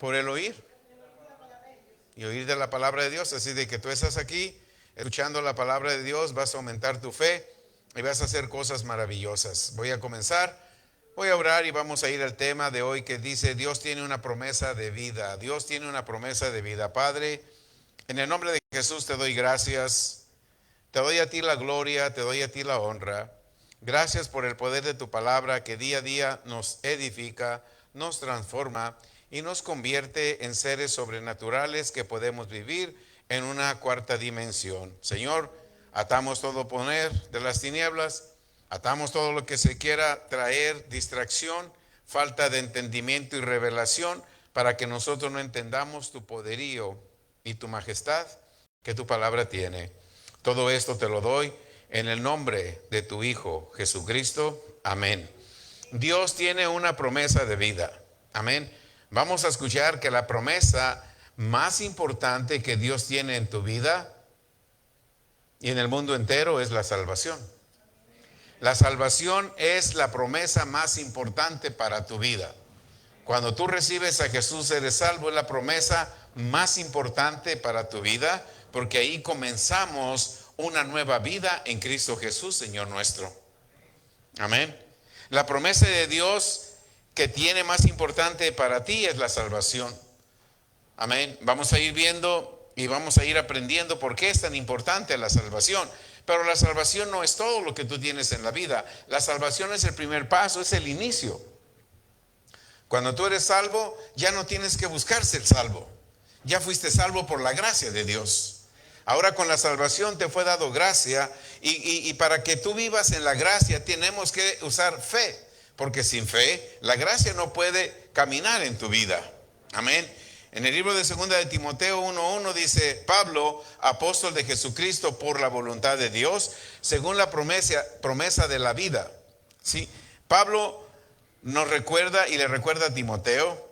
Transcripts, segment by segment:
Por el oír. Y oír de la palabra de Dios. Así de que tú estás aquí escuchando la palabra de Dios, vas a aumentar tu fe y vas a hacer cosas maravillosas. Voy a comenzar, voy a orar y vamos a ir al tema de hoy que dice: Dios tiene una promesa de vida. Dios tiene una promesa de vida. Padre, en el nombre de Jesús te doy gracias. Te doy a ti la gloria, te doy a ti la honra. Gracias por el poder de tu palabra que día a día nos edifica, nos transforma y nos convierte en seres sobrenaturales que podemos vivir en una cuarta dimensión. Señor, atamos todo poder de las tinieblas, atamos todo lo que se quiera traer distracción, falta de entendimiento y revelación, para que nosotros no entendamos tu poderío y tu majestad que tu palabra tiene. Todo esto te lo doy en el nombre de tu Hijo Jesucristo. Amén. Dios tiene una promesa de vida. Amén. Vamos a escuchar que la promesa más importante que Dios tiene en tu vida y en el mundo entero es la salvación. La salvación es la promesa más importante para tu vida. Cuando tú recibes a Jesús, eres salvo. Es la promesa más importante para tu vida, porque ahí comenzamos una nueva vida en Cristo Jesús, Señor nuestro. Amén. La promesa de Dios que tiene más importante para ti es la salvación. Amén. Vamos a ir viendo y vamos a ir aprendiendo por qué es tan importante la salvación. Pero la salvación no es todo lo que tú tienes en la vida. La salvación es el primer paso, es el inicio. Cuando tú eres salvo, ya no tienes que buscar ser salvo. Ya fuiste salvo por la gracia de Dios. Ahora con la salvación te fue dado gracia y para que tú vivas en la gracia tenemos que usar fe, porque sin fe la gracia no puede caminar en tu vida. Amén. En el libro de 2 de Timoteo 1:1 dice: Pablo, apóstol de Jesucristo por la voluntad de Dios, según la promesa de la vida. ¿Sí? Pablo nos recuerda y le recuerda a Timoteo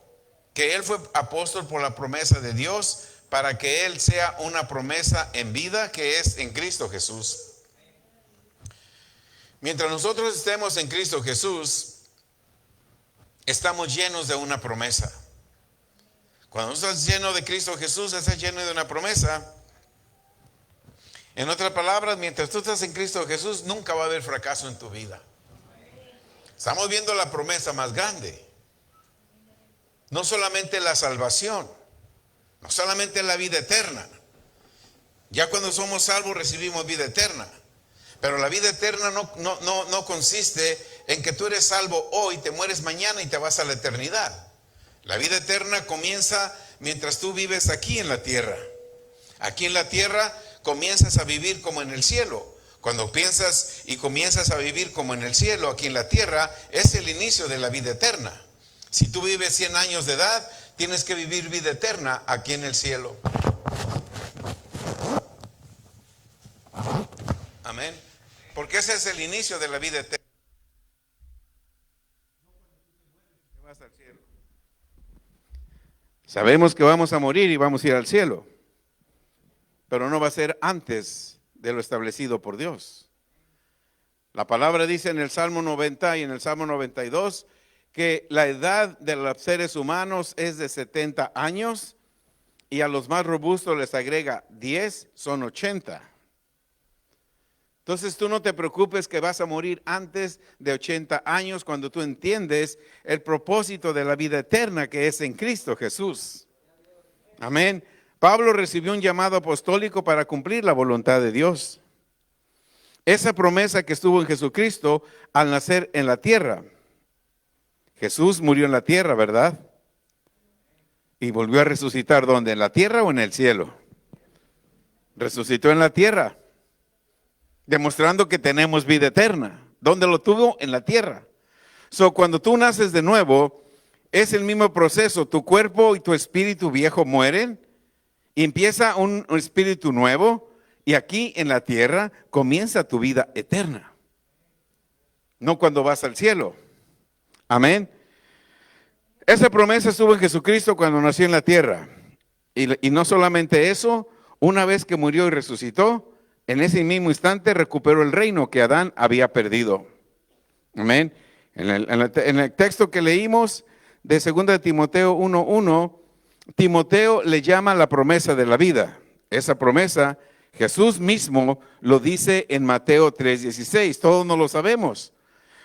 que él fue apóstol por la promesa de Dios, para que él sea una promesa en vida, que es en Cristo Jesús. Mientras nosotros estemos en Cristo Jesús, estamos llenos de una promesa. Cuando estás lleno de Cristo Jesús, estás lleno de una promesa. En otras palabras, mientras tú estás en Cristo Jesús, nunca va a haber fracaso en tu vida. Estamos viendo la promesa más grande. No solamente la salvación, no solamente la vida eterna. Ya cuando somos salvos recibimos vida eterna. Pero la vida eterna no consiste en que tú eres salvo hoy, te mueres mañana y te vas a la eternidad. La vida eterna comienza mientras tú vives aquí en la tierra. Aquí en la tierra comienzas a vivir como en el cielo. Cuando piensas y comienzas a vivir como en el cielo, aquí en la tierra, es el inicio de la vida eterna. Si tú vives 100 años de edad, tienes que vivir vida eterna aquí en el cielo. Amén. Porque ese es el inicio de la vida eterna. Vas al cielo. Sabemos que vamos a morir y vamos a ir al cielo, pero no va a ser antes de lo establecido por Dios. La palabra dice en el Salmo 90 y en el Salmo 92 que la edad de los seres humanos es de 70 años y a los más robustos les agrega 10, son 80. Entonces tú no te preocupes que vas a morir antes de 80 años cuando tú entiendes el propósito de la vida eterna que es en Cristo Jesús. Amén. Pablo recibió un llamado apostólico para cumplir la voluntad de Dios. Esa promesa que estuvo en Jesucristo al nacer en la tierra. Jesús murió en la tierra, ¿verdad? Y volvió a resucitar, ¿dónde? ¿En la tierra o en el cielo? Resucitó en la tierra, demostrando que tenemos vida eterna. ¿Dónde lo tuvo? En la tierra. Cuando tú naces de nuevo, es el mismo proceso. Tu cuerpo y tu espíritu viejo mueren y empieza un espíritu nuevo, y aquí en la tierra comienza tu vida eterna. No cuando vas al cielo. Amén. Esa promesa estuvo en Jesucristo cuando nació en la tierra. Y no solamente eso, una vez que murió y resucitó, en ese mismo instante recuperó el reino que Adán había perdido. Amén. En el texto que leímos de 2 de Timoteo 1:1, Timoteo le llama la promesa de la vida. Esa promesa, Jesús mismo lo dice en Mateo 3:16. Todos no lo sabemos.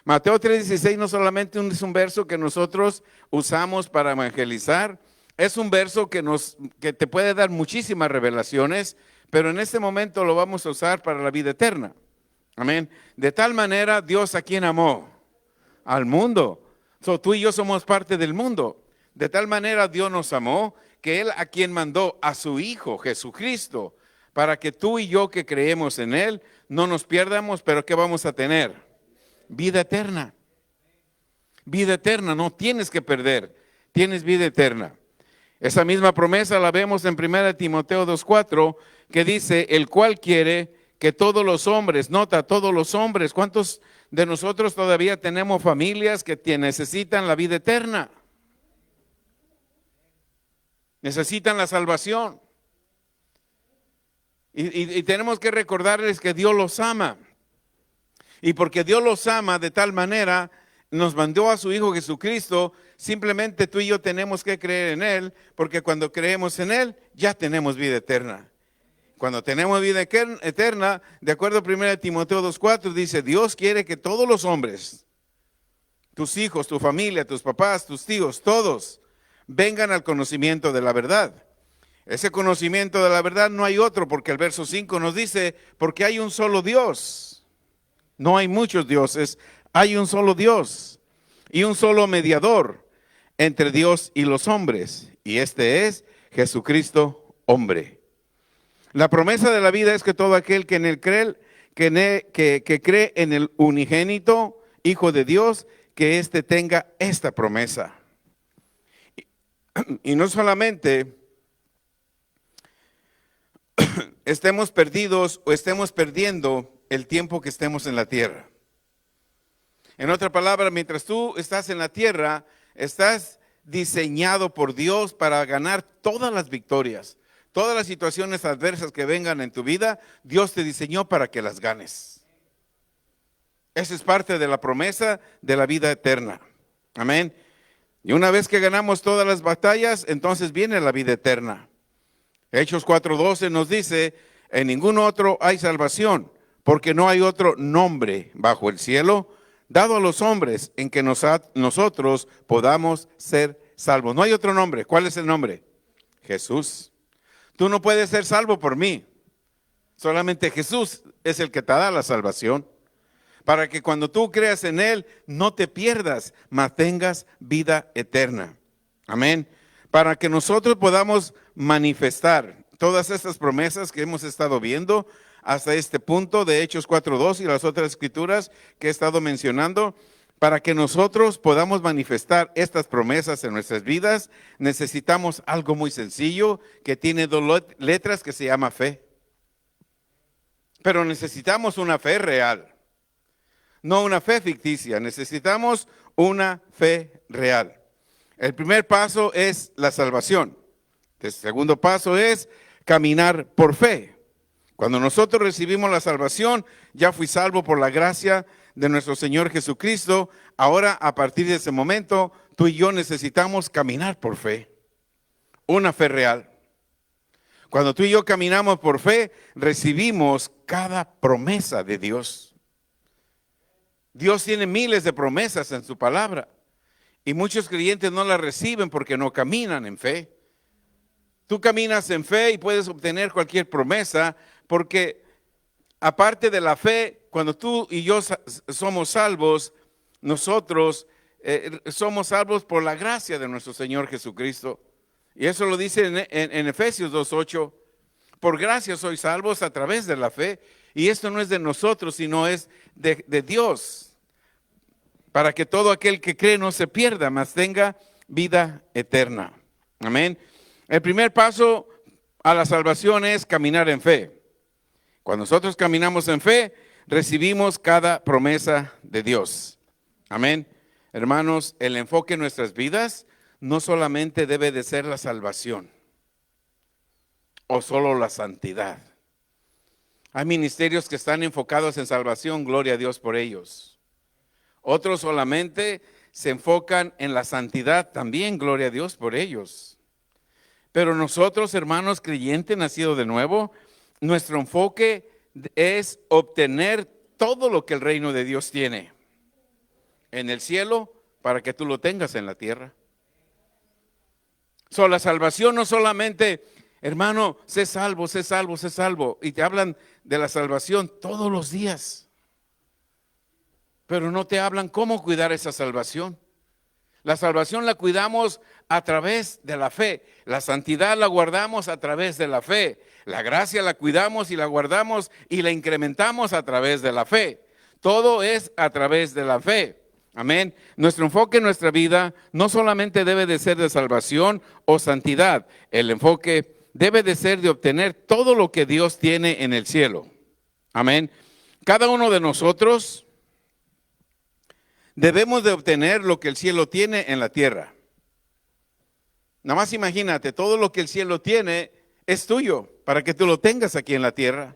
Mateo 3:16 no solamente es un verso que nosotros usamos para evangelizar, es un verso que te puede dar muchísimas revelaciones, pero en este momento lo vamos a usar para la vida eterna. Amén. De tal manera, Dios, ¿a quién amó? Al mundo. Tú y yo somos parte del mundo. De tal manera Dios nos amó que Él a quien mandó a su Hijo Jesucristo, para que tú y yo que creemos en Él no nos pierdamos, pero ¿qué vamos a tener? Vida eterna. Vida eterna, no tienes que perder, tienes vida eterna. Esa misma promesa la vemos en 1 Timoteo 2:4, que dice, el cual quiere que todos los hombres, nota, todos los hombres, ¿cuántos de nosotros todavía tenemos familias que necesitan la vida eterna? Necesitan la salvación. Y tenemos que recordarles que Dios los ama. Y porque Dios los ama de tal manera, nos mandó a su Hijo Jesucristo. Simplemente tú y yo tenemos que creer en Él, porque cuando creemos en Él, ya tenemos vida eterna. Cuando tenemos vida eterna, de acuerdo a 1 Timoteo 2:4, dice, Dios quiere que todos los hombres, tus hijos, tu familia, tus papás, tus tíos, todos, vengan al conocimiento de la verdad. Ese conocimiento de la verdad no hay otro, porque el verso 5 nos dice, porque hay un solo Dios. No hay muchos dioses, hay un solo Dios y un solo mediador entre Dios y los hombres, y este es Jesucristo, hombre. La promesa de la vida es que todo aquel que en él cree, que cree en el unigénito Hijo de Dios, que éste tenga esta promesa. Y no solamente estemos perdidos o estemos perdiendo el tiempo que estemos en la tierra. En otra palabra, mientras tú estás en la tierra, estás diseñado por Dios para ganar todas las victorias. Todas las situaciones adversas que vengan en tu vida, Dios te diseñó para que las ganes. Esa es parte de la promesa de la vida eterna. Amén. Y una vez que ganamos todas las batallas, entonces viene la vida eterna. Hechos 4:12 nos dice, en ningún otro hay salvación, porque no hay otro nombre bajo el cielo dado a los hombres en que nosotros podamos ser salvos. No hay otro nombre. ¿Cuál es el nombre? Jesús. Tú no puedes ser salvo por mí. Solamente Jesús es el que te da la salvación. Para que cuando tú creas en Él, no te pierdas, mas tengas vida eterna. Amén. Para que nosotros podamos manifestar todas estas promesas que hemos estado viendo hasta este punto de Hechos 4:2 y las otras escrituras que he estado mencionando, para que nosotros podamos manifestar estas promesas en nuestras vidas, necesitamos algo muy sencillo que tiene dos letras que se llama fe. Pero necesitamos una fe real. No una fe ficticia, necesitamos una fe real. El primer paso es la salvación. El segundo paso es caminar por fe. Cuando nosotros recibimos la salvación, ya fui salvo por la gracia de nuestro Señor Jesucristo. Ahora, a partir de ese momento, tú y yo necesitamos caminar por fe. Una fe real. Cuando tú y yo caminamos por fe, recibimos cada promesa de Dios. Dios tiene miles de promesas en su palabra y muchos creyentes no las reciben porque no caminan en fe. Tú caminas en fe y puedes obtener cualquier promesa porque aparte de la fe, cuando tú y yo somos salvos, nosotros somos salvos por la gracia de nuestro Señor Jesucristo. Y eso lo dice en Efesios 2:8. Por gracia sois salvos a través de la fe. Y esto no es de nosotros, sino es de Dios, para que todo aquel que cree no se pierda, mas tenga vida eterna. Amén. El primer paso a la salvación es caminar en fe. Cuando nosotros caminamos en fe, recibimos cada promesa de Dios. Amén. Hermanos, el enfoque en nuestras vidas no solamente debe de ser la salvación o solo la santidad. Hay ministerios que están enfocados en salvación, gloria a Dios por ellos. Otros solamente se enfocan en la santidad, también gloria a Dios por ellos. Pero nosotros, hermanos creyentes, nacidos de nuevo, nuestro enfoque es obtener todo lo que el reino de Dios tiene en el cielo para que tú lo tengas en la tierra. La salvación no solamente, hermano, sé salvo, sé salvo, sé salvo. Y te hablan de la salvación todos los días. Pero no te hablan cómo cuidar esa salvación. La salvación la cuidamos a través de la fe. La santidad la guardamos a través de la fe. La gracia la cuidamos y la guardamos y la incrementamos a través de la fe. Todo es a través de la fe. Amén. Nuestro enfoque en nuestra vida no solamente debe de ser de salvación o santidad. El enfoque debe de ser de obtener todo lo que Dios tiene en el cielo. Amén. Cada uno de nosotros debemos de obtener lo que el cielo tiene en la tierra. Nada más imagínate, todo lo que el cielo tiene es tuyo para que tú lo tengas aquí en la tierra.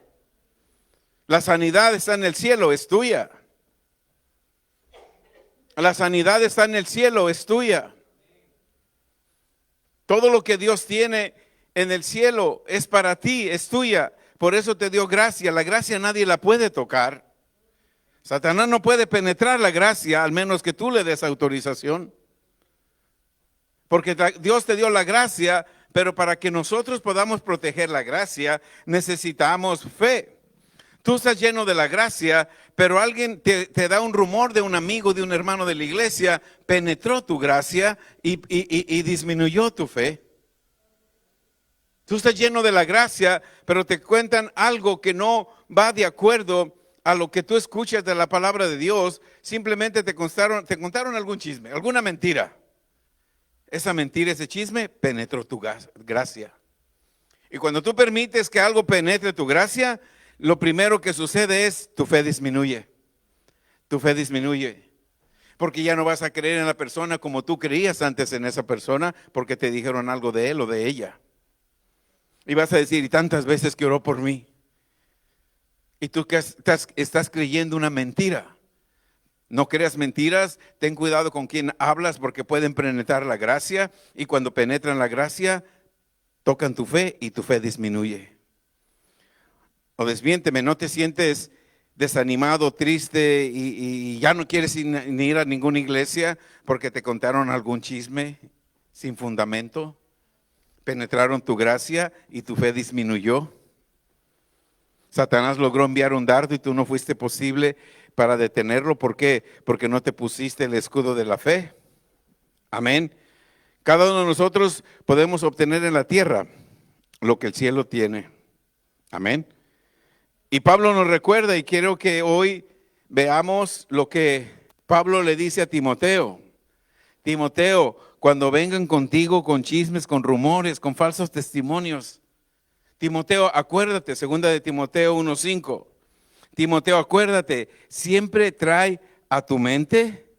La sanidad está en el cielo, es tuya. La sanidad está en el cielo, es tuya. Todo lo que Dios tiene en el cielo es para ti, es tuya. Por eso te dio gracia. La gracia nadie la puede tocar. Satanás no puede penetrar la gracia, al menos que tú le des autorización. Porque Dios te dio la gracia, pero para que nosotros podamos proteger la gracia, necesitamos fe. Tú estás lleno de la gracia, pero alguien te da un rumor de un amigo, de un hermano de la iglesia, penetró tu gracia y disminuyó tu fe. Tú estás lleno de la gracia, pero te cuentan algo que no va de acuerdo a lo que tú escuchas de la palabra de Dios. Simplemente te contaron algún chisme, alguna mentira. Esa mentira, ese chisme, penetró tu gracia. Y cuando tú permites que algo penetre tu gracia, lo primero que sucede es tu fe disminuye. Tu fe disminuye. Porque ya no vas a creer en la persona como tú creías antes en esa persona, porque te dijeron algo de él o de ella. Y vas a decir, y tantas veces que oró por mí. Y tú que estás creyendo una mentira. No creas mentiras, ten cuidado con quién hablas porque pueden penetrar la gracia. Y cuando penetran la gracia, tocan tu fe y tu fe disminuye. O desmiénteme, no te sientes desanimado, triste y ya no quieres ni ir a ninguna iglesia porque te contaron algún chisme sin fundamento. Penetraron tu gracia y tu fe disminuyó. Satanás logró enviar un dardo y tú no fuiste posible para detenerlo. ¿Por qué? Porque no te pusiste el escudo de la fe. Amén. Cada uno de nosotros podemos obtener en la tierra lo que el cielo tiene. Amén. Y Pablo nos recuerda, y quiero que hoy veamos lo que Pablo le dice a Timoteo. Timoteo, cuando vengan contigo con chismes, con rumores, con falsos testimonios. Timoteo, acuérdate, 2 de Timoteo 1:5. Timoteo, acuérdate, siempre trae a tu mente,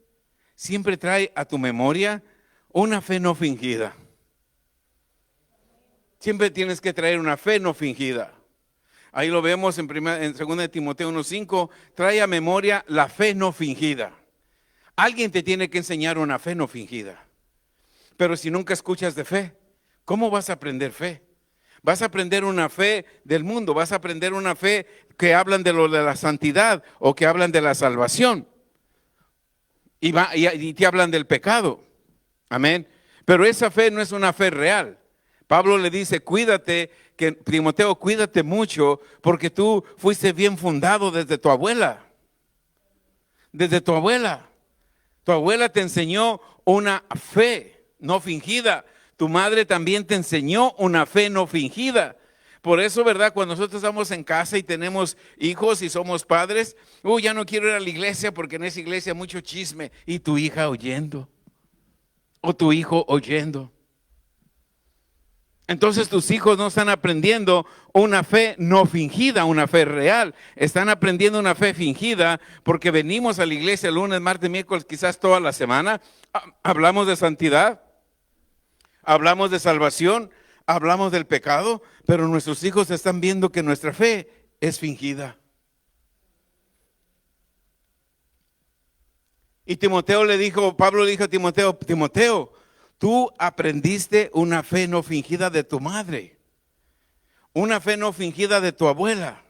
siempre trae a tu memoria una fe no fingida. Siempre tienes que traer una fe no fingida. Ahí lo vemos en 2 de Timoteo 1:5, trae a memoria la fe no fingida. Alguien te tiene que enseñar una fe no fingida. Pero si nunca escuchas de fe, ¿cómo vas a aprender fe? Vas a aprender una fe del mundo, vas a aprender una fe que hablan de lo de la santidad o que hablan de la salvación. Y te hablan del pecado. Amén. Pero esa fe no es una fe real. Pablo le dice, cuídate, que Timoteo, cuídate mucho, porque tú fuiste bien fundado desde tu abuela. Desde tu abuela. Tu abuela te enseñó una fe no fingida. Tu madre también te enseñó una fe no fingida. Por eso, ¿verdad? Cuando nosotros estamos en casa y tenemos hijos y somos padres, ya no quiero ir a la iglesia porque en esa iglesia hay mucho chisme. Y tu hija oyendo. O tu hijo oyendo. Entonces tus hijos no están aprendiendo una fe no fingida, una fe real. Están aprendiendo una fe fingida porque venimos a la iglesia lunes, martes, miércoles, quizás toda la semana. Hablamos de santidad, hablamos de salvación, hablamos del pecado, pero nuestros hijos están viendo que nuestra fe es fingida. Y Timoteo le dijo, Pablo le dijo a Timoteo, Timoteo, Tú aprendiste una fe no fingida de tu madre, una fe no fingida de tu abuela.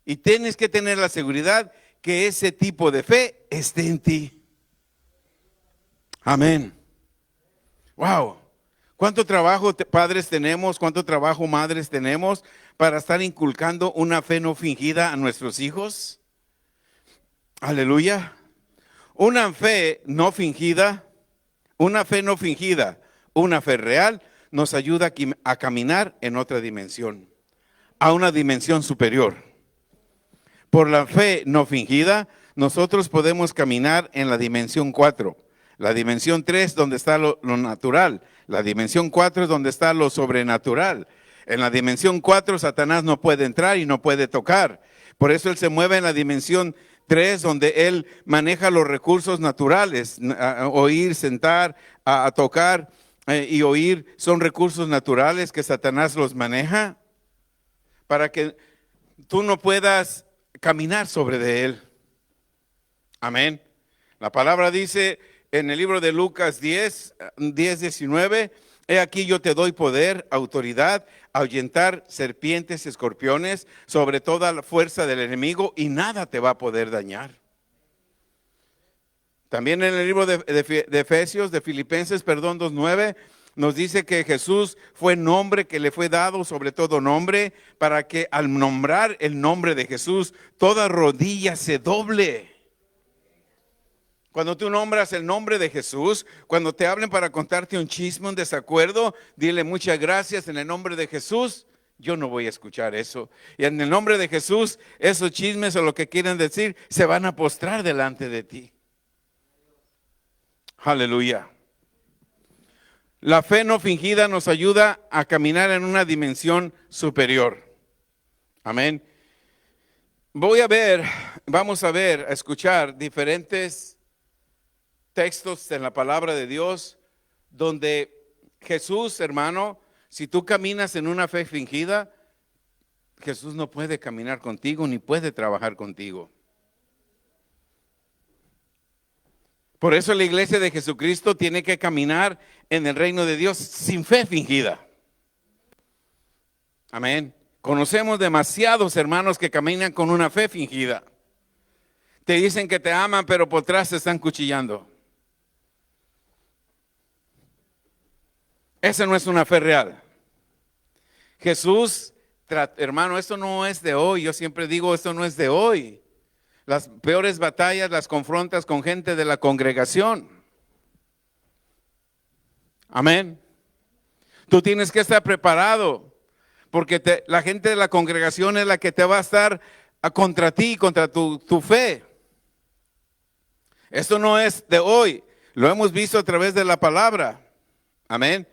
Y tienes que tener la seguridad que ese tipo de fe esté en ti. Amén. Wow. ¿Cuánto trabajo padres tenemos? ¿Cuánto trabajo madres tenemos para estar inculcando una fe no fingida a nuestros hijos? Aleluya. Una fe no fingida, una fe no fingida, una fe real nos ayuda a caminar en otra dimensión, a una dimensión superior. Por la fe no fingida, nosotros podemos caminar en la dimensión 4. La dimensión 3 donde está lo natural. La dimensión 4 es donde está lo sobrenatural. En la dimensión 4 Satanás no puede entrar y no puede tocar. Por eso él se mueve en la dimensión 3 donde él maneja los recursos naturales. Oír, sentar, a tocar y oír son recursos naturales que Satanás los maneja para que tú no puedas caminar sobre de él. Amén. La palabra dice en el libro de Lucas 10:19, he aquí yo te doy poder, autoridad, ahuyentar serpientes, escorpiones, sobre toda la fuerza del enemigo y nada te va a poder dañar. También en el libro de Efesios, de Filipenses, 2:9, nos dice que Jesús fue nombre que le fue dado sobre todo nombre, para que al nombrar el nombre de Jesús, toda rodilla se doble. Cuando tú nombras el nombre de Jesús, cuando te hablen para contarte un chisme, un desacuerdo, dile muchas gracias en el nombre de Jesús. Yo no voy a escuchar eso. Y en el nombre de Jesús, esos chismes o lo que quieren decir, se van a postrar delante de ti. Aleluya. La fe no fingida nos ayuda a caminar en una dimensión superior. Amén. Vamos a escuchar diferentes textos en la palabra de Dios donde Jesús, hermano, si tú caminas en una fe fingida, Jesús no puede caminar contigo ni puede trabajar contigo. Por eso la iglesia de Jesucristo tiene que caminar en el reino de Dios sin fe fingida. Amén. Conocemos demasiados hermanos que caminan con una fe fingida. Te dicen que te aman, pero por atrás te están cuchillando. Esa no es una fe real. Jesús, hermano, esto no es de hoy. Yo siempre digo, esto no es de hoy. Las peores batallas las confrontas con gente de la congregación. Amén. Tú tienes que estar preparado, porque la gente de la congregación es la que te va a estar contra ti, contra tu fe. Esto no es de hoy. Lo hemos visto a través de la palabra. Amén.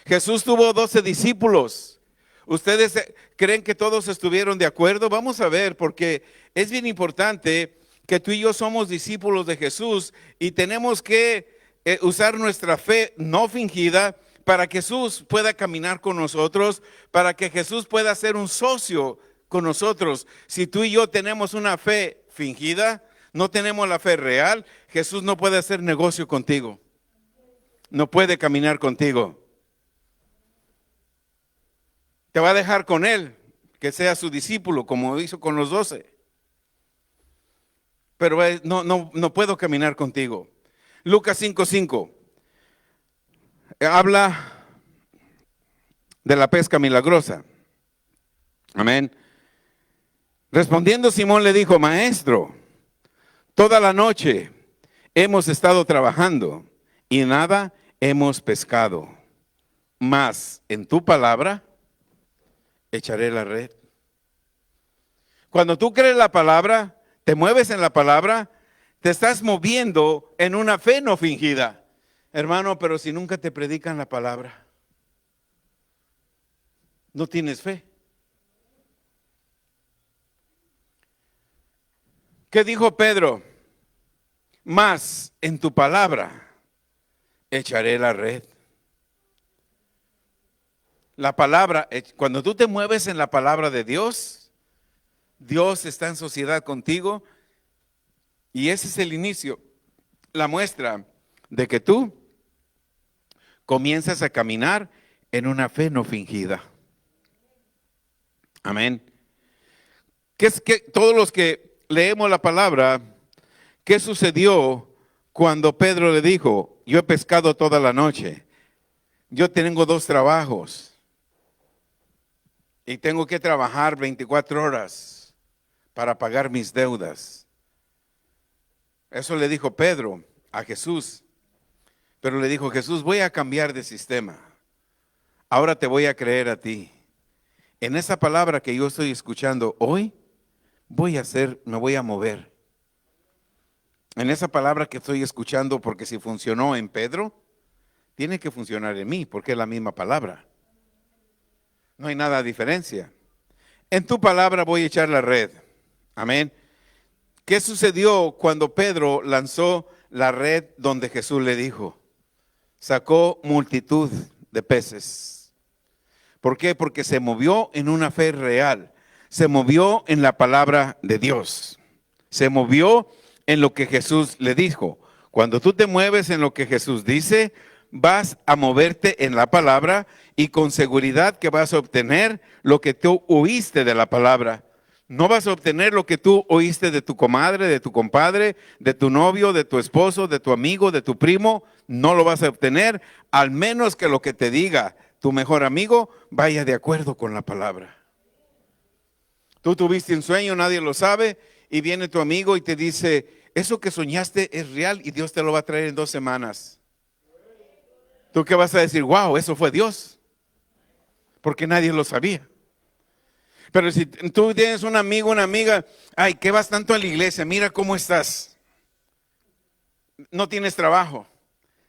Jesús tuvo 12 discípulos. ¿Ustedes creen que todos estuvieron de acuerdo? Vamos a ver, porque es bien importante que tú y yo somos discípulos de Jesús y tenemos que usar nuestra fe no fingida para que Jesús pueda caminar con nosotros, para que Jesús pueda ser un socio con nosotros. Si tú y yo tenemos una fe fingida, no tenemos la fe real, Jesús no puede hacer negocio contigo. No puede caminar contigo. Te va a dejar con él, que sea su discípulo, como hizo con los 12. Pero no puedo caminar contigo. Lucas 5:5 habla de la pesca milagrosa. Amén. Respondiendo Simón le dijo, maestro, toda la noche hemos estado trabajando y nada hemos pescado. Mas en tu palabra echaré la red. Cuando tú crees la palabra, te mueves en la palabra, te estás moviendo en una fe no fingida. Hermano, pero si nunca te predican la palabra, no tienes fe. ¿Qué dijo Pedro? Mas en tu palabra echaré la red. La palabra, cuando tú te mueves en la palabra de Dios, Dios está en sociedad contigo y ese es el inicio, la muestra de que tú comienzas a caminar en una fe no fingida. Amén. Todos los que leemos la palabra, ¿qué sucedió cuando Pedro le dijo, yo he pescado toda la noche, yo tengo 2 trabajos y tengo que trabajar 24 horas para pagar mis deudas? Eso le dijo Pedro a Jesús, pero le dijo, Jesús, voy a cambiar de sistema, ahora te voy a creer a ti. En esa palabra que yo estoy escuchando hoy, me voy a mover. En esa palabra que estoy escuchando, porque si funcionó en Pedro, tiene que funcionar en mí, porque es la misma palabra. No hay nada de diferencia. En tu palabra voy a echar la red. Amén. ¿Qué sucedió cuando Pedro lanzó la red donde Jesús le dijo? Sacó multitud de peces. ¿Por qué? Porque se movió en una fe real. Se movió en la palabra de Dios. Se movió en lo que Jesús le dijo. Cuando tú te mueves en lo que Jesús dice, vas a moverte en la palabra y con seguridad que vas a obtener lo que tú oíste de la palabra. No vas a obtener lo que tú oíste de tu comadre, de tu compadre, de tu novio, de tu esposo, de tu amigo, de tu primo. No lo vas a obtener, al menos que lo que te diga tu mejor amigo vaya de acuerdo con la palabra. Tú tuviste un sueño, nadie lo sabe, y viene tu amigo y te dice, eso que soñaste es real y Dios te lo va a traer en 2 semanas. ¿Tú qué vas a decir? Wow, eso fue Dios. Porque nadie lo sabía. Pero si tú tienes un amigo, una amiga, ay, ¿qué vas tanto a la iglesia? Mira cómo estás. No tienes trabajo,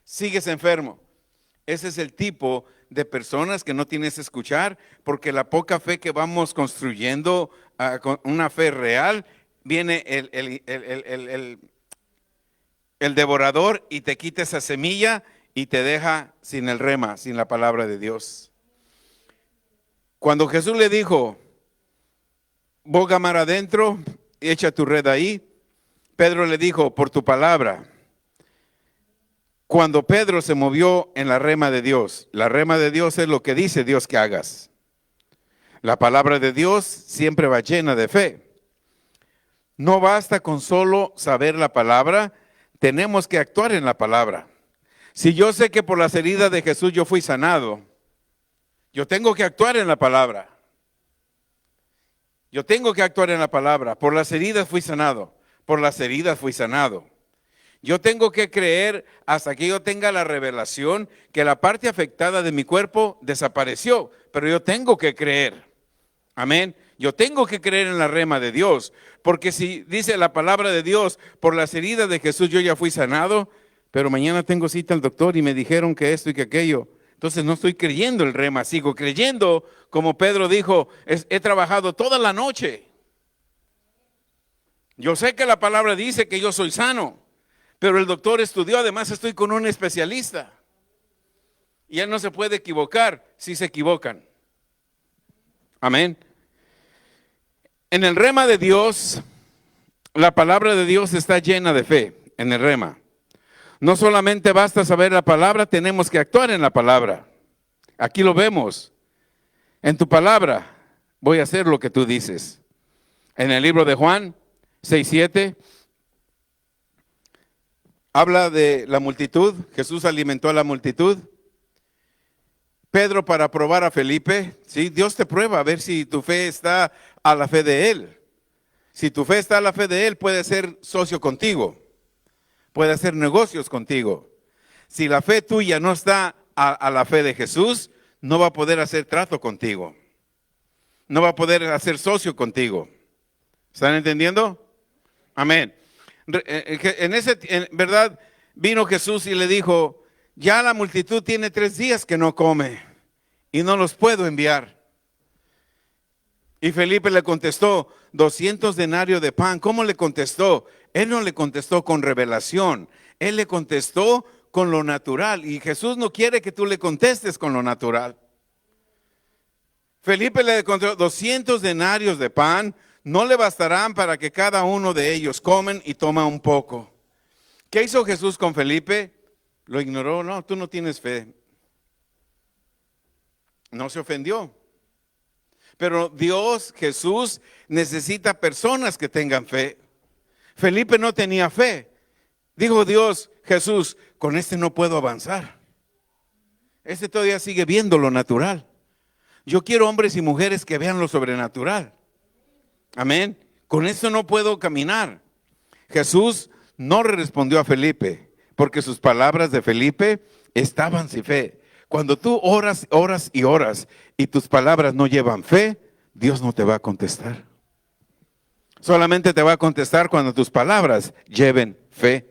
sigues enfermo. Ese es el tipo de personas que no tienes que escuchar, porque la poca fe que vamos construyendo, con una fe real, viene el devorador y te quita esa semilla y te deja sin el rema, sin la palabra de Dios. Cuando Jesús le dijo, boga mar adentro, echa tu red ahí, Pedro le dijo, por tu palabra. Cuando Pedro se movió en la rema de Dios, la rema de Dios es lo que dice Dios que hagas. La palabra de Dios siempre va llena de fe. No basta con solo saber la palabra, tenemos que actuar en la palabra. Si yo sé que por las heridas de Jesús yo fui sanado, yo tengo que actuar en la palabra. Yo tengo que actuar en la palabra. Por las heridas fui sanado, por las heridas fui sanado. Yo tengo que creer hasta que yo tenga la revelación que la parte afectada de mi cuerpo desapareció, pero yo tengo que creer. Amén. Yo tengo que creer en la rema de Dios, porque si dice la palabra de Dios, por las heridas de Jesús yo ya fui sanado, pero mañana tengo cita al doctor y me dijeron que esto y que aquello. Entonces no estoy creyendo el rema, sigo creyendo, como Pedro dijo, he trabajado toda la noche. Yo sé que la palabra dice que yo soy sano, pero el doctor estudió, además estoy con un especialista. Y él no se puede equivocar si se equivocan. Amén. En el rema de Dios, la palabra de Dios está llena de fe, en el rema. No solamente basta saber la palabra, tenemos que actuar en la palabra. Aquí lo vemos. En tu palabra voy a hacer lo que tú dices. En el libro de Juan 6:7 habla de la multitud. Jesús alimentó a la multitud. Pedro, para probar a Felipe, ¿sí? Dios te prueba a ver si tu fe está a la fe de él. Si tu fe está a la fe de él, puede ser socio contigo. Puede hacer negocios contigo. Si la fe tuya no está a la fe de Jesús, no va a poder hacer trato contigo. No va a poder hacer socio contigo. ¿Están entendiendo? Amén. En verdad, vino Jesús y le dijo, ya la multitud tiene 3 días que no come y no los puedo enviar. Y Felipe le contestó, 200 denarios de pan. ¿Cómo le contestó? Él no le contestó con revelación, él le contestó con lo natural. Y Jesús no quiere que tú le contestes con lo natural. Felipe le contestó, 200 denarios de pan no le bastarán para que cada uno de ellos comen y toma un poco. ¿Qué hizo Jesús con Felipe? Lo ignoró. No, tú no tienes fe. no se ofendió. Pero Dios, Jesús, necesita personas que tengan fe. Felipe no tenía fe. Dijo Dios, Jesús, con este no puedo avanzar. Este todavía sigue viendo lo natural. Yo quiero hombres y mujeres que vean lo sobrenatural. Amén. Con esto no puedo caminar. Jesús no le respondió a Felipe, porque sus palabras de Felipe estaban sin fe. Cuando tú oras y tus palabras no llevan fe, Dios no te va a contestar. Solamente te va a contestar cuando tus palabras lleven fe.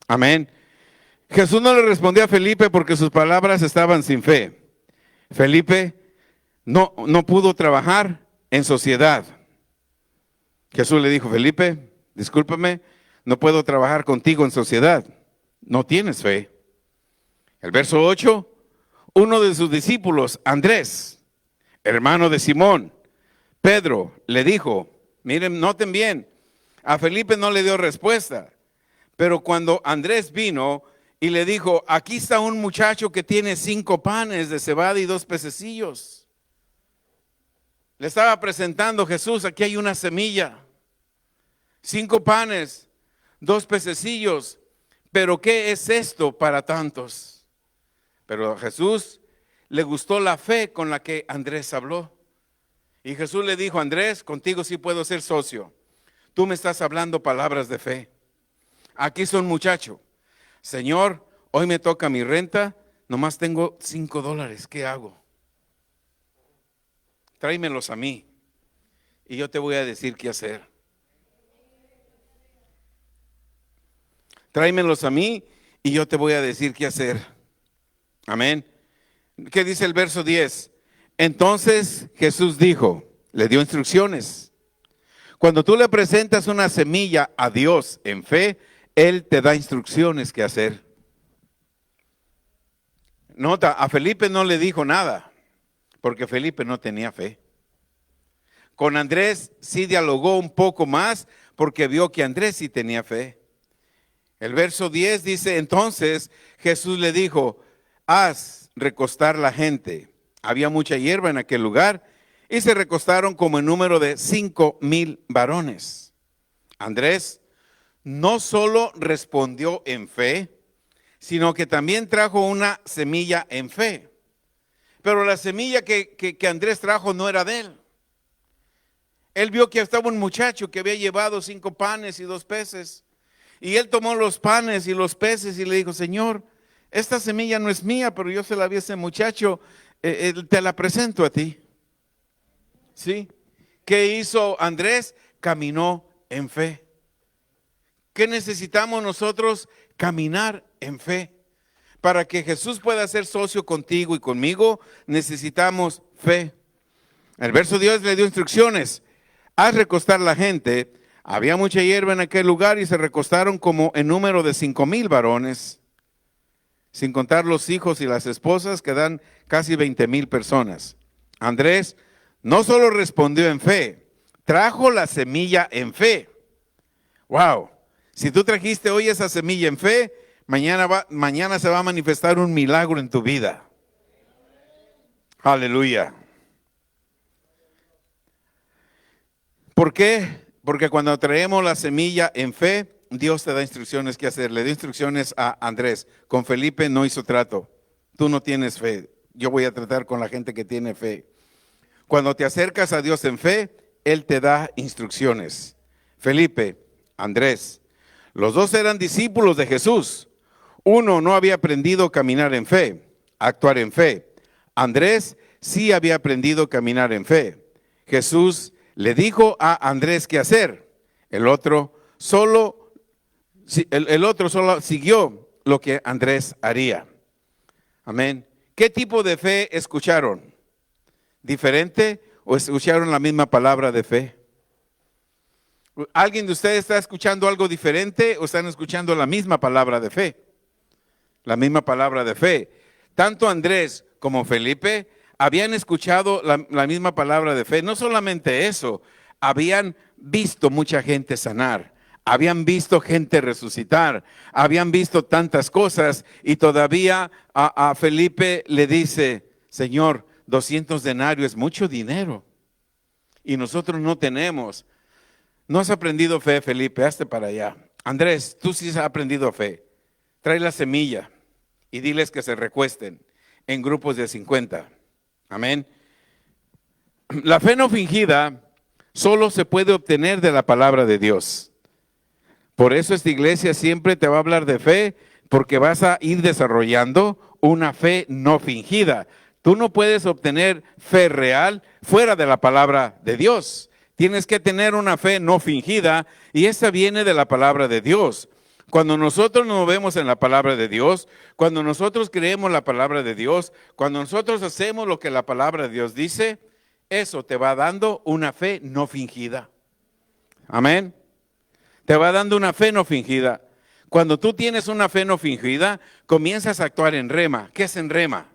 Amén. Jesús no le respondió a Felipe porque sus palabras estaban sin fe. Felipe no pudo trabajar en sociedad. Jesús le dijo, Felipe, discúlpame, no puedo trabajar contigo en sociedad. No tienes fe. El verso 8, uno de sus discípulos, Andrés, hermano de Simón, Pedro, le dijo, miren, noten bien, a Felipe no le dio respuesta, pero cuando Andrés vino y le dijo, aquí está un muchacho que tiene 5 panes de cebada y 2 pececillos. Le estaba presentando Jesús, aquí hay una semilla, 5 panes, 2 pececillos, pero ¿qué es esto para tantos? Pero a Jesús le gustó la fe con la que Andrés habló. Y Jesús le dijo, Andrés, contigo sí puedo ser socio. Tú me estás hablando palabras de fe. Aquí está un muchacho. Señor, hoy me toca mi renta, nomás tengo $5. ¿Qué hago? Tráemelos a mí y yo te voy a decir qué hacer. Tráemelos a mí y yo te voy a decir qué hacer. Amén. ¿Qué dice el verso 10? Entonces Jesús dijo, le dio instrucciones. Cuando tú le presentas una semilla a Dios en fe, Él te da instrucciones qué hacer. Nota, a Felipe no le dijo nada, porque Felipe no tenía fe. Con Andrés sí dialogó un poco más, porque vio que Andrés sí tenía fe. El verso 10 dice, entonces Jesús le dijo, haz recostar la gente. Había mucha hierba en aquel lugar y se recostaron como en número de 5,000 varones. Andrés no solo respondió en fe, sino que también trajo una semilla en fe. Pero la semilla que Andrés trajo no era de él. Él vio que estaba un muchacho que había llevado 5 panes y 2 peces. Y él tomó los panes y los peces y le dijo, Señor, esta semilla no es mía, pero yo se la vi a ese muchacho, te la presento a ti. ¿Sí? ¿Qué hizo Andrés? Caminó en fe. ¿Qué necesitamos nosotros? Caminar en fe. Para que Jesús pueda ser socio contigo y conmigo, necesitamos fe. El verso 10 le dio instrucciones. Haz recostar la gente. Había mucha hierba en aquel lugar y se recostaron como en número de 5,000 varones. Sin contar los hijos y las esposas, quedan casi 20,000 personas. Andrés no solo respondió en fe, trajo la semilla en fe. Wow. Si tú trajiste hoy esa semilla en fe, mañana se va a manifestar un milagro en tu vida. Aleluya. ¿Por qué? Porque cuando traemos la semilla en fe, Dios te da instrucciones qué hacer. Le dio instrucciones a Andrés. Con Felipe no hizo trato. Tú no tienes fe. Yo voy a tratar con la gente que tiene fe. Cuando te acercas a Dios en fe, Él te da instrucciones. Felipe, Andrés, los dos eran discípulos de Jesús. Uno no había aprendido a caminar en fe, a actuar en fe. Andrés sí había aprendido a caminar en fe. Jesús le dijo a Andrés qué hacer. El otro solo siguió lo que Andrés haría. Amén. ¿Qué tipo de fe escucharon? ¿Diferente o escucharon la misma palabra de fe? ¿Alguien de ustedes está escuchando algo diferente o están escuchando la misma palabra de fe? La misma palabra de fe. Tanto Andrés como Felipe habían escuchado la misma palabra de fe. No solamente eso, habían visto mucha gente sanar, habían visto gente resucitar, habían visto tantas cosas y todavía a Felipe le dice, Señor, 200 denarios es mucho dinero. Y nosotros no tenemos. No has aprendido fe, Felipe, hazte para allá. Andrés, tú sí has aprendido fe. Trae la semilla y diles que se recuesten en grupos de 50. Amén. La fe no fingida solo se puede obtener de la palabra de Dios. Por eso esta iglesia siempre te va a hablar de fe, porque vas a ir desarrollando una fe no fingida. Tú no puedes obtener fe real fuera de la palabra de Dios. Tienes que tener una fe no fingida y esa viene de la palabra de Dios. Cuando nosotros nos movemos en la palabra de Dios, cuando nosotros creemos la palabra de Dios, cuando nosotros hacemos lo que la palabra de Dios dice, eso te va dando una fe no fingida. Amén. Te va dando una fe no fingida. Cuando tú tienes una fe no fingida, comienzas a actuar en rema. ¿Qué es en rema?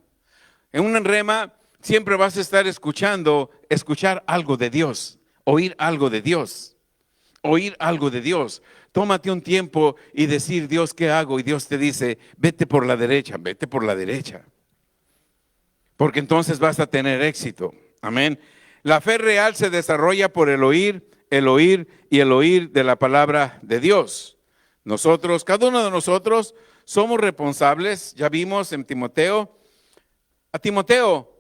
En un rema siempre vas a estar escuchar algo de Dios, oír algo de Dios, oír algo de Dios. Tómate un tiempo y decir, Dios, ¿qué hago? Y Dios te dice, vete por la derecha, vete por la derecha. Porque entonces vas a tener éxito. Amén. La fe real se desarrolla por el oír y el oír de la palabra de Dios. Nosotros, cada uno de nosotros, somos responsables. Ya vimos en Timoteo. A Timoteo,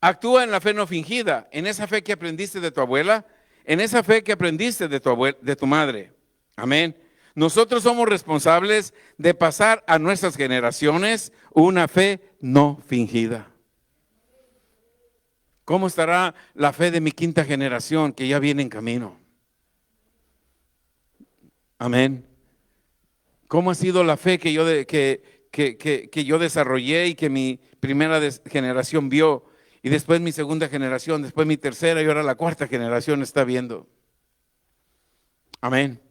actúa en la fe no fingida, en esa fe que aprendiste de tu abuela, en esa fe que aprendiste de tu madre. Amén. Nosotros somos responsables de pasar a nuestras generaciones una fe no fingida. ¿Cómo estará la fe de mi quinta generación que ya viene en camino? Amén. ¿Cómo ha sido la fe que yo desarrollé y que mi primera generación vio? Y después mi segunda generación, después mi tercera y ahora la cuarta generación está viendo. Amén.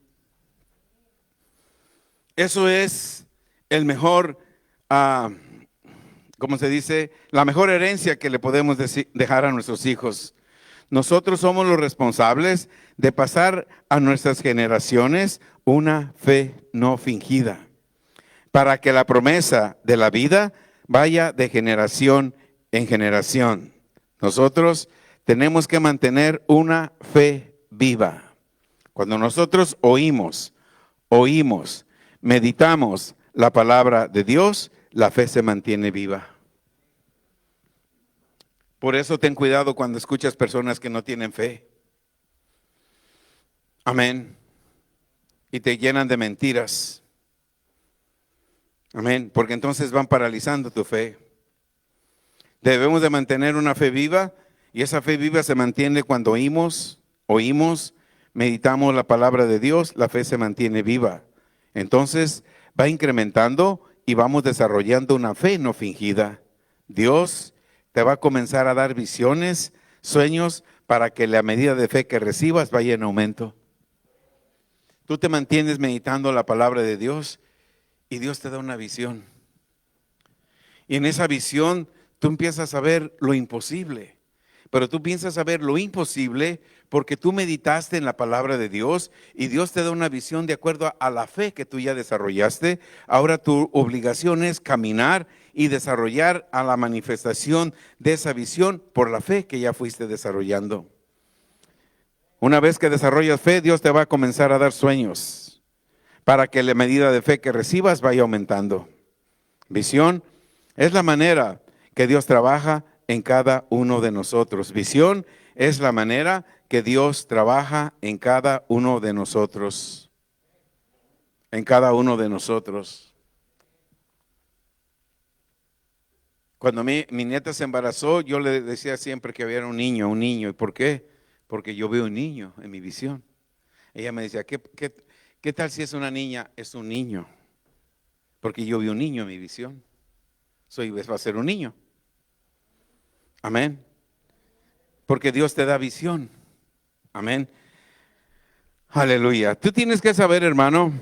Eso es el mejor, ¿cómo se dice? La mejor herencia que le podemos dejar a nuestros hijos. Nosotros somos los responsables de pasar a nuestras generaciones una fe no fingida, para que la promesa de la vida vaya de generación en generación. Nosotros tenemos que mantener una fe viva. Cuando nosotros oímos, meditamos la palabra de Dios, la fe se mantiene viva. Por eso ten cuidado cuando escuchas personas que no tienen fe. Amén. Y te llenan de mentiras. Amén. Porque entonces van paralizando tu fe. Debemos de mantener una fe viva y esa fe viva se mantiene cuando oímos, meditamos la palabra de Dios, la fe se mantiene viva. Entonces va incrementando y vamos desarrollando una fe no fingida. Dios te va a comenzar a dar visiones, sueños, para que la medida de fe que recibas vaya en aumento. Tú te mantienes meditando la palabra de Dios y Dios te da una visión. Y en esa visión tú empiezas a ver lo imposible. Pero tú piensas a ver lo imposible porque tú meditaste en la palabra de Dios y Dios te da una visión de acuerdo a la fe que tú ya desarrollaste. Ahora tu obligación es caminar y desarrollar a la manifestación de esa visión por la fe que ya fuiste desarrollando. Una vez que desarrollas fe, Dios te va a comenzar a dar sueños para que la medida de fe que recibas vaya aumentando. Visión es la manera que Dios trabaja en cada uno de nosotros. Visión es la manera que Dios trabaja en cada uno de nosotros. En cada uno de nosotros. Cuando mi nieta se embarazó, yo le decía siempre que había un niño. ¿Y por qué? Porque yo veo un niño en mi visión. Ella me decía, ¿qué tal si es una niña? Es un niño. Porque yo vi un niño en mi visión. Va a ser un niño. Amén. Porque Dios te da visión. Amén. Aleluya. Tú tienes que saber, hermano,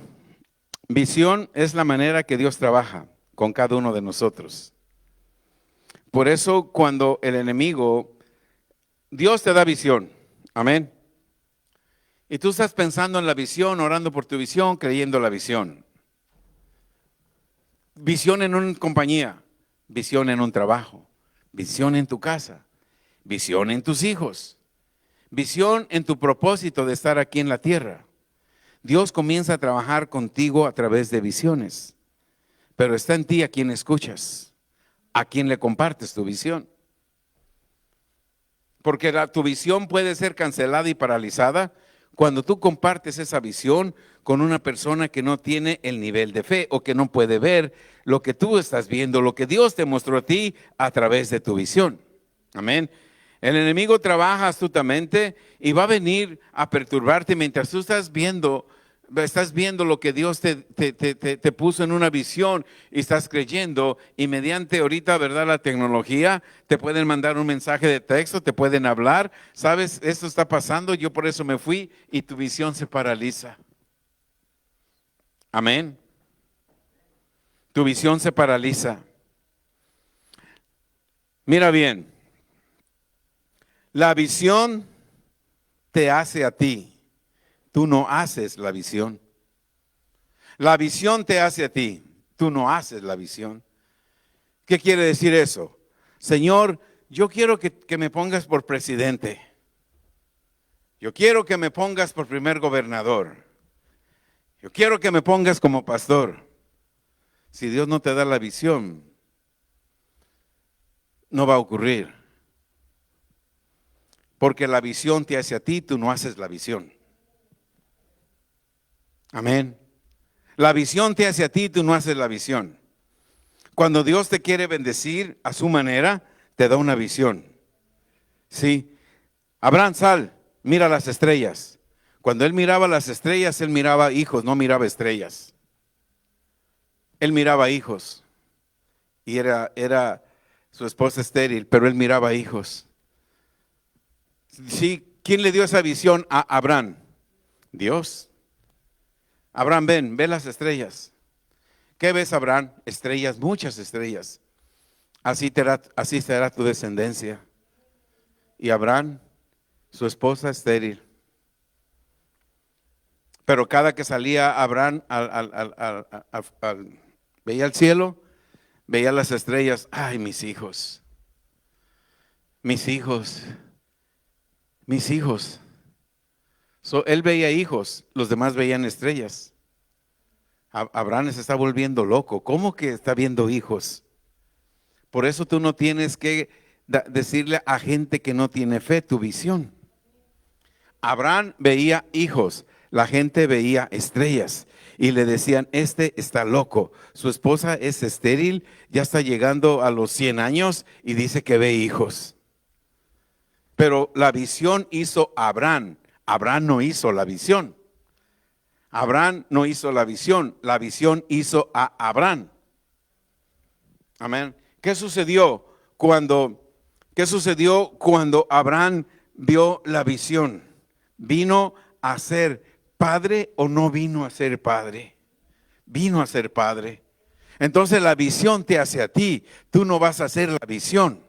visión es la manera que Dios trabaja con cada uno de nosotros. Por eso cuando el enemigo, Dios te da visión. Amén. Y tú estás pensando en la visión, orando por tu visión, creyendo la visión. Visión en una compañía, visión en un trabajo, visión en tu casa, visión en tus hijos, visión en tu propósito de estar aquí en la tierra. Dios comienza a trabajar contigo a través de visiones, pero está en ti a quien escuchas, a quien le compartes tu visión. Porque tu visión puede ser cancelada y paralizada cuando tú compartes esa visión con una persona que no tiene el nivel de fe o que no puede ver lo que tú estás viendo, lo que Dios te mostró a ti a través de tu visión. Amén. El enemigo trabaja astutamente y va a venir a perturbarte mientras tú estás viendo lo que Dios te puso en una visión y estás creyendo, y mediante ahorita, ¿verdad?, la tecnología, te pueden mandar un mensaje de texto, te pueden hablar, sabes, esto está pasando, yo por eso me fui, y tu visión se paraliza. Amén. Tu visión se paraliza. Mira bien, la visión te hace a ti. Tú no haces la visión. La visión te hace a ti. Tú no haces la visión. ¿Qué quiere decir eso? Señor, yo quiero que me pongas por presidente. Yo quiero que me pongas por primer gobernador. Yo quiero que me pongas como pastor. Si Dios no te da la visión, no va a ocurrir. Porque la visión te hace a ti, tú no haces la visión. Amén. La visión te hace a ti, tú no haces la visión. Cuando Dios te quiere bendecir a su manera, te da una visión. Sí. Abraham, sal, mira las estrellas. Cuando él miraba las estrellas, él miraba hijos, no miraba estrellas. Él miraba hijos. Y era su esposa estéril, pero él miraba hijos. Sí. ¿Quién le dio esa visión a Abraham? Dios. Abraham, ve las estrellas. ¿Qué ves, Abraham? Estrellas, muchas estrellas. Así será tu descendencia. Y Abraham, su esposa estéril. Pero cada que salía Abraham, veía el cielo, veía las estrellas. Ay, mis hijos. Mis hijos. Mis hijos. Él veía hijos, los demás veían estrellas. Abraham se está volviendo loco. ¿Cómo que está viendo hijos? Por eso tú no tienes que decirle a gente que no tiene fe tu visión. Abraham veía hijos, la gente veía estrellas y le decían, este está loco. Su esposa es estéril, ya está llegando a los 100 años y dice que ve hijos. Pero la visión hizo Abraham. Abraham no hizo la visión. Abraham no hizo la visión hizo a Abraham. Amén. ¿Qué sucedió cuando Abraham vio la visión? ¿Vino a ser padre o no vino a ser padre? Vino a ser padre. Entonces la visión te hace a ti, tú no vas a hacer la visión.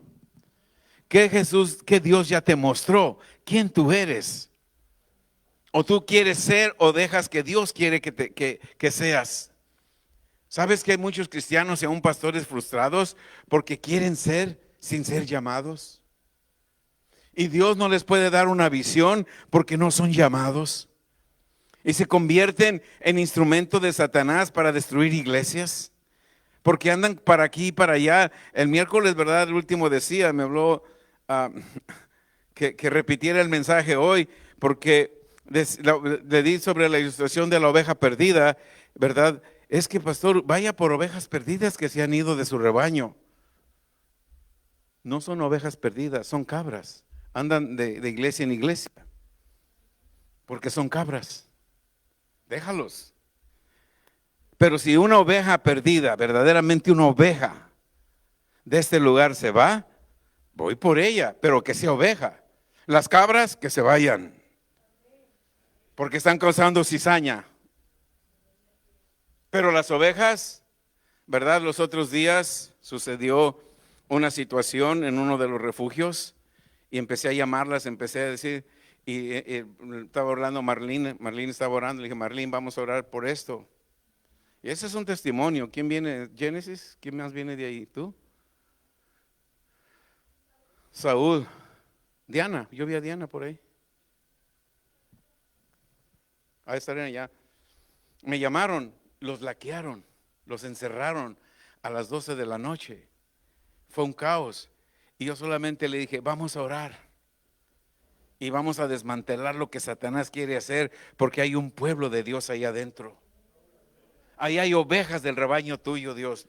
¿Qué Dios ya te mostró? ¿Quién tú eres? O tú quieres ser o dejas que Dios quiere que seas. ¿Sabes que hay muchos cristianos y aún pastores frustrados porque quieren ser sin ser llamados? Y Dios no les puede dar una visión porque no son llamados. Y se convierten en instrumento de Satanás para destruir iglesias. Porque andan para aquí y para allá. El miércoles, ¿verdad? El último decía, me habló que repitiera el mensaje hoy porque le di sobre la ilustración de la oveja perdida, ¿verdad? Es que, pastor, vaya por ovejas perdidas que se han ido de su rebaño. No son ovejas perdidas, son cabras. Andan de iglesia en iglesia porque son cabras. Déjalos. Pero si una oveja perdida, verdaderamente una oveja de este lugar se va, voy por ella, pero que sea oveja. Las cabras que se vayan porque están causando cizaña. Pero las ovejas, ¿verdad? Los otros días sucedió una situación en uno de los refugios y empecé a llamarlas, empecé a decir, y estaba orando Marlene estaba orando, le dije, Marlene, vamos a orar por esto. Y ese es un testimonio. ¿Quién viene? Génesis, ¿quién más viene de ahí? ¿Tú? Saúl, Diana, yo vi a Diana por ahí. Ahí estarían allá. Me llamaron, los laquearon, los encerraron a las 12 de la noche. Fue un caos. Y yo solamente le dije, vamos a orar. Y vamos a desmantelar lo que Satanás quiere hacer, porque hay un pueblo de Dios ahí adentro. Ahí hay ovejas del rebaño tuyo, Dios.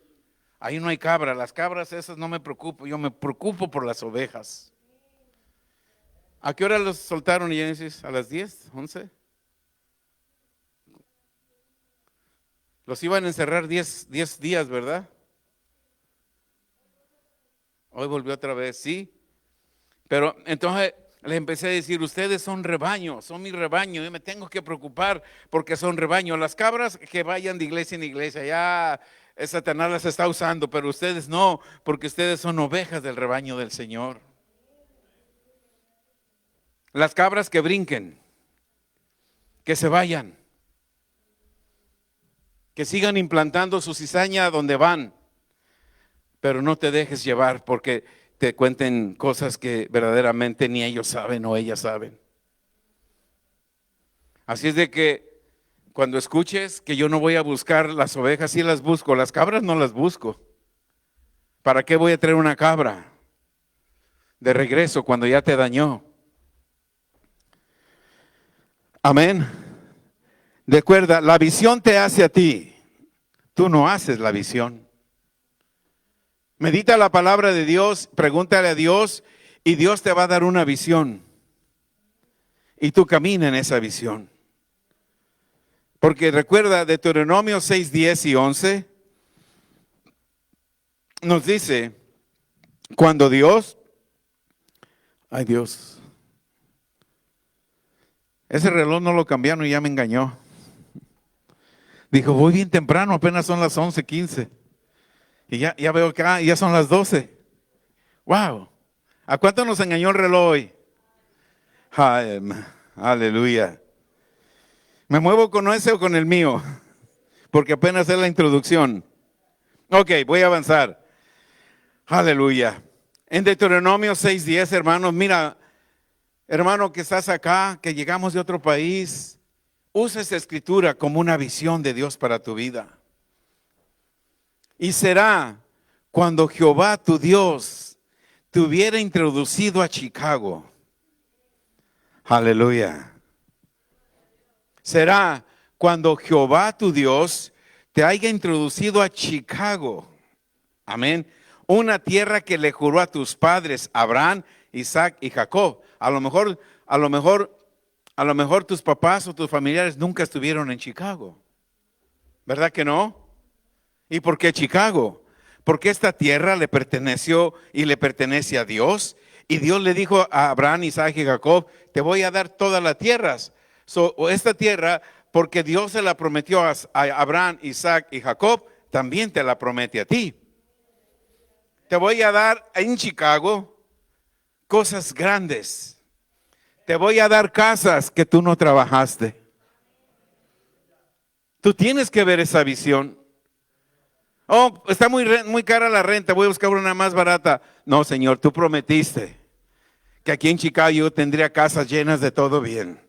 Ahí no hay cabras. Las cabras esas no me preocupo. Yo me preocupo por las ovejas. ¿A qué hora los soltaron, Génesis? ¿A las 10, 11? Los iban a encerrar 10 días, ¿verdad? Hoy volvió otra vez, sí. Pero entonces les empecé a decir, ustedes son rebaño, son mi rebaño. Yo me tengo que preocupar porque son rebaño. Las cabras que vayan de iglesia en iglesia, ya Satanás las está usando, pero ustedes no, porque ustedes son ovejas del rebaño del Señor. Las cabras que brinquen, que se vayan, que sigan implantando su cizaña donde van, pero no te dejes llevar porque te cuenten cosas que verdaderamente ni ellos saben o ellas saben. Así es de que cuando escuches que yo no voy a buscar las ovejas, sí las busco, las cabras no las busco. ¿Para qué voy a traer una cabra de regreso cuando ya te dañó? Amén. Recuerda, la visión te hace a ti, tú no haces la visión. Medita la palabra de Dios, pregúntale a Dios y Dios te va a dar una visión. Y tú camina en esa visión. Porque recuerda, Deuteronomio 6, 10 y 11 nos dice, cuando Dios, ay Dios, ese reloj no lo cambiaron y ya me engañó. Dijo, voy bien temprano, apenas son las 11:15. Y ya veo acá, ya son las 12. Wow. ¿A cuánto nos engañó el reloj hoy? Ay, aleluya. ¿Me muevo con ese o con el mío? Porque apenas es la introducción. Ok, voy a avanzar. Aleluya. En Deuteronomio 6:10, hermanos, mira, hermano que estás acá, que llegamos de otro país, usa esta escritura como una visión de Dios para tu vida. Y será cuando Jehová tu Dios te hubiera introducido a Chicago. Aleluya. Será cuando Jehová tu Dios te haya introducido a Chicago. Amén. Una tierra que le juró a tus padres, Abraham, Isaac y Jacob. A lo mejor tus papás o tus familiares nunca estuvieron en Chicago. ¿Verdad que no? ¿Y por qué Chicago? Porque esta tierra le perteneció y le pertenece a Dios. Y Dios le dijo a Abraham, Isaac y Jacob, te voy a dar todas las tierras. Esta tierra, porque Dios se la prometió a Abraham, Isaac y Jacob, también te la promete a ti. Te voy a dar en Chicago cosas grandes. Te voy a dar casas que tú no trabajaste. Tú tienes que ver esa visión. Oh, está muy cara la renta, voy a buscar una más barata. No, Señor, tú prometiste que aquí en Chicago yo tendría casas llenas de todo bien.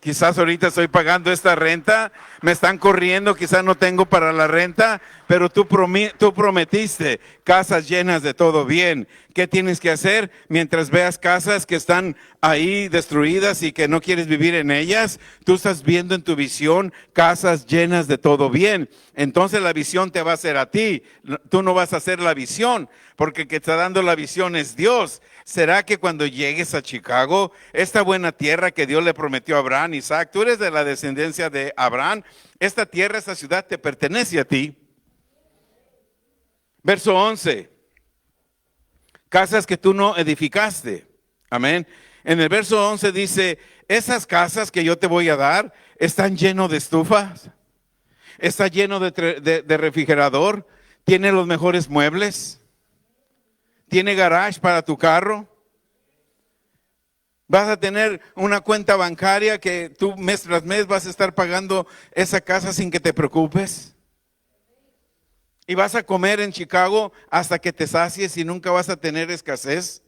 Quizás ahorita estoy pagando esta renta, me están corriendo, quizás no tengo para la renta, pero tú prometiste casas llenas de todo bien. ¿Qué tienes que hacer mientras veas casas que están ahí destruidas y que no quieres vivir en ellas? Tú estás viendo en tu visión casas llenas de todo bien. Entonces la visión te va a hacer a ti. Tú no vas a hacer la visión, porque el que está dando la visión es Dios. ¿Será que cuando llegues a Chicago, esta buena tierra que Dios le prometió a Abraham, Isaac, tú eres de la descendencia de Abraham, esta tierra, esta ciudad te pertenece a ti? Verso 11, casas que tú no edificaste. Amén. En el verso 11 dice, esas casas que yo te voy a dar están llenas de estufas, está lleno de refrigerador, tiene los mejores muebles. ¿Tiene garage para tu carro? ¿Vas a tener una cuenta bancaria que tú mes tras mes vas a estar pagando esa casa sin que te preocupes? ¿Y vas a comer en Chicago hasta que te sacies y nunca vas a tener escasez?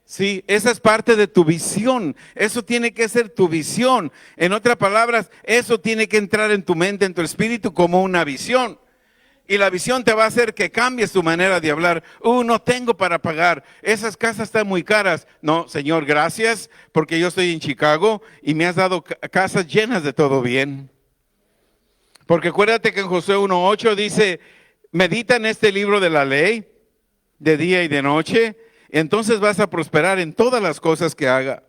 Sí, esa es parte de tu visión. Eso tiene que ser tu visión. En otras palabras, eso tiene que entrar en tu mente, en tu espíritu como una visión. Y la visión te va a hacer que cambies tu manera de hablar. No tengo para pagar. Esas casas están muy caras. No, Señor, gracias, porque yo estoy en Chicago y me has dado casas llenas de todo bien. Porque acuérdate que en Josué 1:8 dice, medita en este libro de la ley de día y de noche. Entonces vas a prosperar en todas las cosas que haga.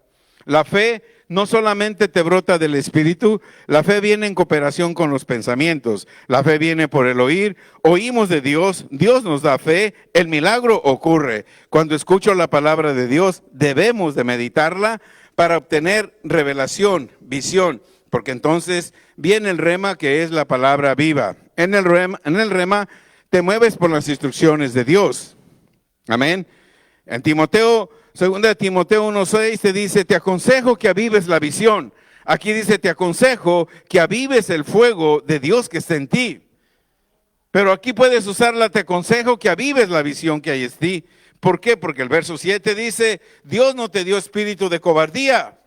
La fe no solamente te brota del Espíritu, la fe viene en cooperación con los pensamientos. La fe viene por el oír. Oímos de Dios, Dios nos da fe, el milagro ocurre. Cuando escucho la palabra de Dios, debemos de meditarla para obtener revelación, visión, porque entonces viene el rema, que es la palabra viva. En el rema te mueves por las instrucciones de Dios. Amén. En Timoteo, 2 Timoteo 1:6 te dice, te aconsejo que avives la visión. Aquí dice, te aconsejo que avives el fuego de Dios que está en ti. Pero aquí puedes usarla, te aconsejo que avives la visión que hay en ti. ¿Por qué? Porque el verso 7 dice, Dios no te dio espíritu de cobardía.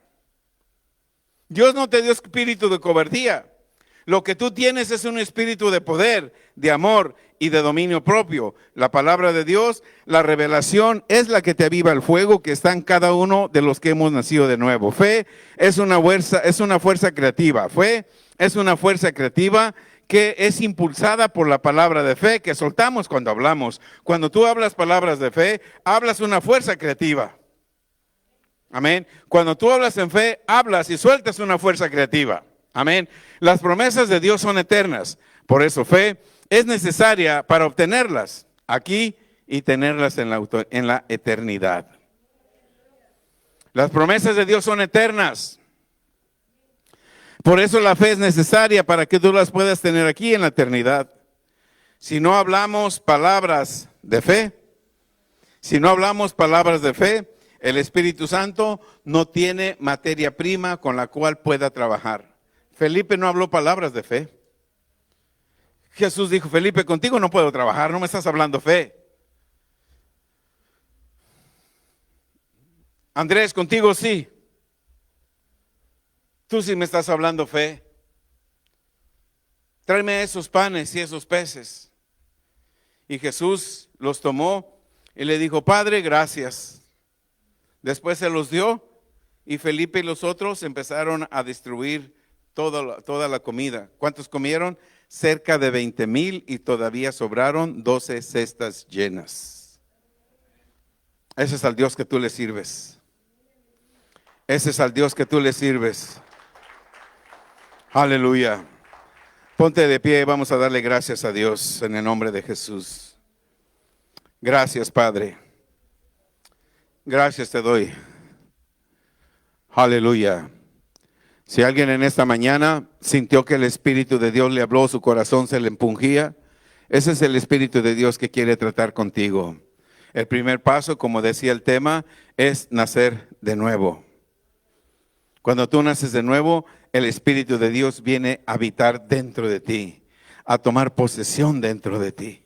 Dios no te dio espíritu de cobardía. Lo que tú tienes es un espíritu de poder, de amor y de dominio propio. La palabra de Dios, la revelación, es la que te aviva el fuego que está en cada uno de los que hemos nacido de nuevo. Fe es una fuerza creativa. Fe es una fuerza creativa que es impulsada por la palabra de fe que soltamos cuando hablamos. Cuando tú hablas palabras de fe, hablas una fuerza creativa. Amén. Cuando tú hablas en fe, hablas y sueltas una fuerza creativa. Amén. Las promesas de Dios son eternas. Por eso fe es necesaria para obtenerlas aquí y tenerlas en la eternidad. Las promesas de Dios son eternas. Por eso la fe es necesaria para que tú las puedas tener aquí en la eternidad. Si no hablamos palabras de fe, el Espíritu Santo no tiene materia prima con la cual pueda trabajar. Felipe no habló palabras de fe. Jesús dijo, Felipe, contigo no puedo trabajar, no me estás hablando fe. Andrés, contigo sí. Tú sí me estás hablando fe. Tráeme esos panes y esos peces. Y Jesús los tomó y le dijo, Padre, gracias. Después se los dio y Felipe y los otros empezaron a distribuir toda la comida. ¿Cuántos comieron? Cerca de 20,000 y todavía sobraron 12 cestas llenas. Ese es al Dios que tú le sirves. Ese es al Dios que tú le sirves. Aleluya. Ponte de pie y vamos a darle gracias a Dios en el nombre de Jesús. Gracias, Padre. Gracias te doy. Aleluya. Si alguien en esta mañana sintió que el Espíritu de Dios le habló, su corazón se le empungía, ese es el Espíritu de Dios que quiere tratar contigo. El primer paso, como decía el tema, es nacer de nuevo. Cuando tú naces de nuevo, el Espíritu de Dios viene a habitar dentro de ti, a tomar posesión dentro de ti.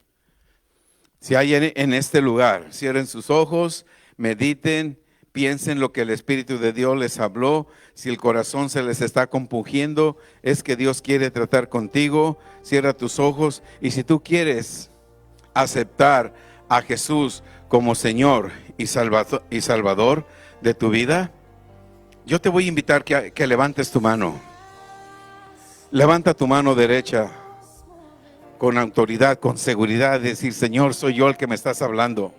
Si hay en este lugar, cierren sus ojos, mediten, piensen lo que el Espíritu de Dios les habló. Si el corazón se les está compungiendo, es que Dios quiere tratar contigo. Cierra tus ojos y si tú quieres aceptar a Jesús como Señor y Salvador de tu vida, yo te voy a invitar que levantes tu mano. Levanta tu mano derecha con autoridad, con seguridad, decir, Señor, soy yo el que me estás hablando.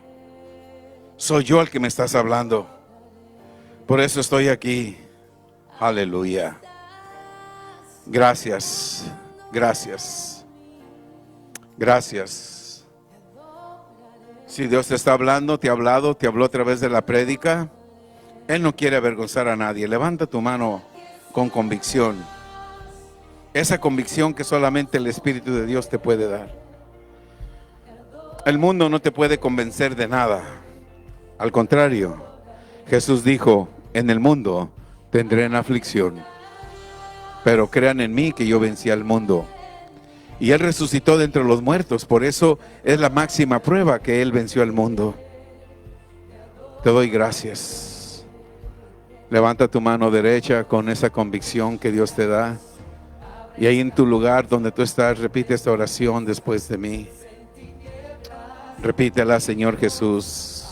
Soy yo el que me estás hablando. Por eso estoy aquí. Aleluya. Gracias. Gracias. Gracias. Si Dios te está hablando, te ha hablado, te habló a través de la prédica, Él no quiere avergonzar a nadie. Levanta tu mano con convicción. Esa convicción que solamente el Espíritu de Dios te puede dar. El mundo no te puede convencer de nada. Al contrario, Jesús dijo, en el mundo tendrán aflicción, pero crean en mí que yo vencí al mundo. Y Él resucitó de entre los muertos, por eso es la máxima prueba que Él venció al mundo. Te doy gracias. Levanta tu mano derecha con esa convicción que Dios te da. Y ahí en tu lugar donde tú estás, repite esta oración después de mí. Repítela, Señor Jesús.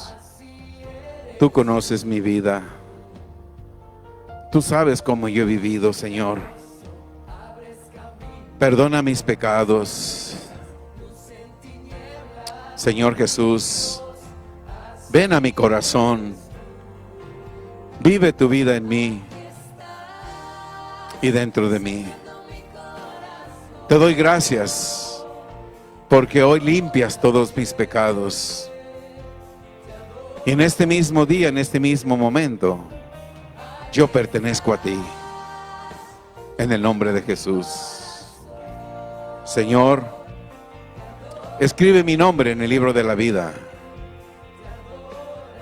Tú conoces mi vida. Tú sabes cómo yo he vivido, Señor. Perdona mis pecados. Señor Jesús, ven a mi corazón. Vive tu vida en mí y dentro de mí. Te doy gracias porque hoy limpias todos mis pecados. Y en este mismo día, en este mismo momento, yo pertenezco a ti. En el nombre de Jesús. Señor, escribe mi nombre en el libro de la vida.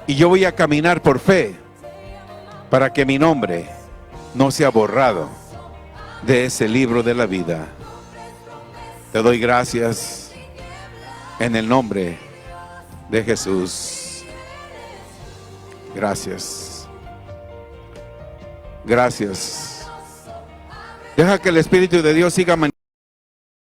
Y yo voy a caminar por fe para que mi nombre no sea borrado de ese libro de la vida. Te doy gracias en el nombre de Jesús. Gracias. Gracias. Deja que el Espíritu de Dios siga manifestando.